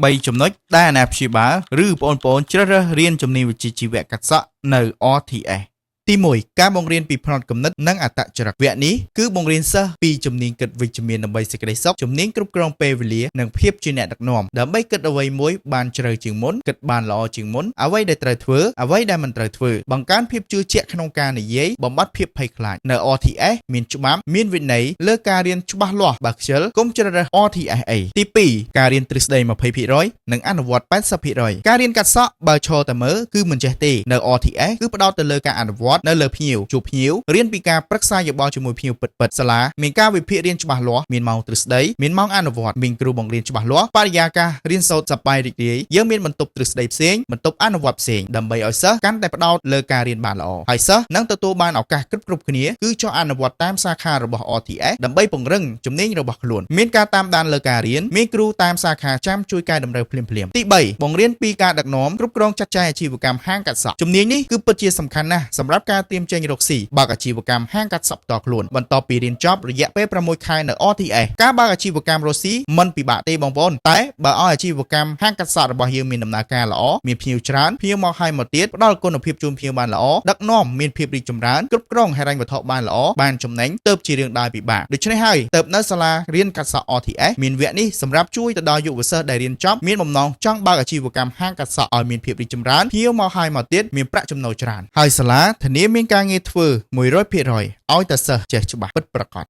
3 ចំណុចដែលអាណាព្យាបាលឬបងប្អូនជ្រើសរើសរៀនជំនាញវិជ្ជាជីវៈកាត់សក់នៅ RTS ទី 1 ការបង្រៀនពីផ្នត់គំនិតនិងអត្តចរិតវគ្គនេះគឺបង្រៀនសិស្សពីជំនាញគិតវិជ្ជមានដើម្បីសេចក្តីសុខជំនាញគ្រប់គ្រងពេលវេលានិងភាពជាអ្នកដឹកនាំដើម្បីគិតអ្វីមួយបានជ្រៅជាងមុនគិតបានល្អជាងមុនអ្វីដែលត្រូវធ្វើអ្វីដែលមិនត្រូវធ្វើបង្កើនភាពជឿជាក់ក្នុងការនិយាយបំបត្តិភាពភ័យខ្លាចនៅ RTS មានច្បាប់មានវិន័យលើការរៀនច្បាស់លាស់បើខ្ជិលកុំជ្រើសរើស RTS អីទី 2 ការរៀនទ្រឹស្ដី 20% និងអនុវត្ត 80% ការរៀនកាត់សក់បើឈរតែមើលគឺមិនចេះទេនៅ RTS គឺផ្ដោតទៅលើការអនុវត្តនៅលើភ្ញៀវជួបភ្ញៀវរៀនពីការប្រឹក្សាយោបល់ជាមួយភ្ញៀវពិតៗសាលាមានការវិភាគរៀនច្បាស់លាស់មានម៉ោងទ្រឹស្ដីមានម៉ោងអនុវត្តមានគ្រូបង្រៀនច្បាស់លាស់បរិយាកាសរៀនសូត្រសប្បាយរីករាយយើងមានបន្ទប់ទ្រឹស្ដីផ្សេងបន្ទប់អនុវត្តផ្សេងដើម្បីឲ្យសិស្សកាន់តែផ្ដោតលើការរៀនបានល្អហើយសិស្សនឹងទទួលបានឱកាសគ្រប់គ្នាគឺចុះអនុវត្តតាមសាខារបស់ RTS ដើម្បីពង្រឹងជំនាញរបស់ខ្លួនមានការតាមដានលើការរៀនមានគ្រូតាមសាខាចាំជួយកែតម្រូវភ្លាមៗទី 3 បង្រៀនពីការដឹកនាំគ្រប់គ្រងចាត់ចែងអាជីវកម្មហាងកាត់សក់ជំនាញនេះគឺពិតជាសំខាន់ណាស់សម្រាប់ការត្រៀមចេញរកស៊ីបើកអាជីវកម្មហាងកាត់សក់ផ្ទាល់ខ្លួនបន្ទាប់ពីរៀនចប់រយៈពេល 6 ខែនៅ RTS ការបើកអាជីវកម្មរកស៊ីមិនពិបាកទេបងប្អូនតែបើឲ្យអាជីវកម្មហាងកាត់សក់របស់យើងមានដំណើរការល្អមានភ្ញៀវច្រើនភ្ញៀវមកហើយមកទៀតផ្ដល់គុណភាពជូនភ្ញៀវបានល្អដឹកនាំមានភាពរីកចម្រើនគ្រប់គ្រងហិរញ្ញវត្ថុបានល្អបានចំណេញទៅជារឿងដើរពិបាកដូច្នេះហើយទៅនៅសាលារៀនកាត់សក់ RTS មានវគ្គនេះសម្រាប់ជួយទៅដល់យុវសិស្សដែលរៀនចប់មានបំណងចង់បើកអាជីវកម្មហាងកាត់សក់ឲ្យមានភាពរីកចម្រើនភ្ញៀវមកហើយមកទៀតមានប្រាក់ចំណូលច្រើនហើយសាលាធានាមានការងារធ្វើ 100% ឲ្យតែសិស្សចេះច្បាស់ពិតប្រាកដ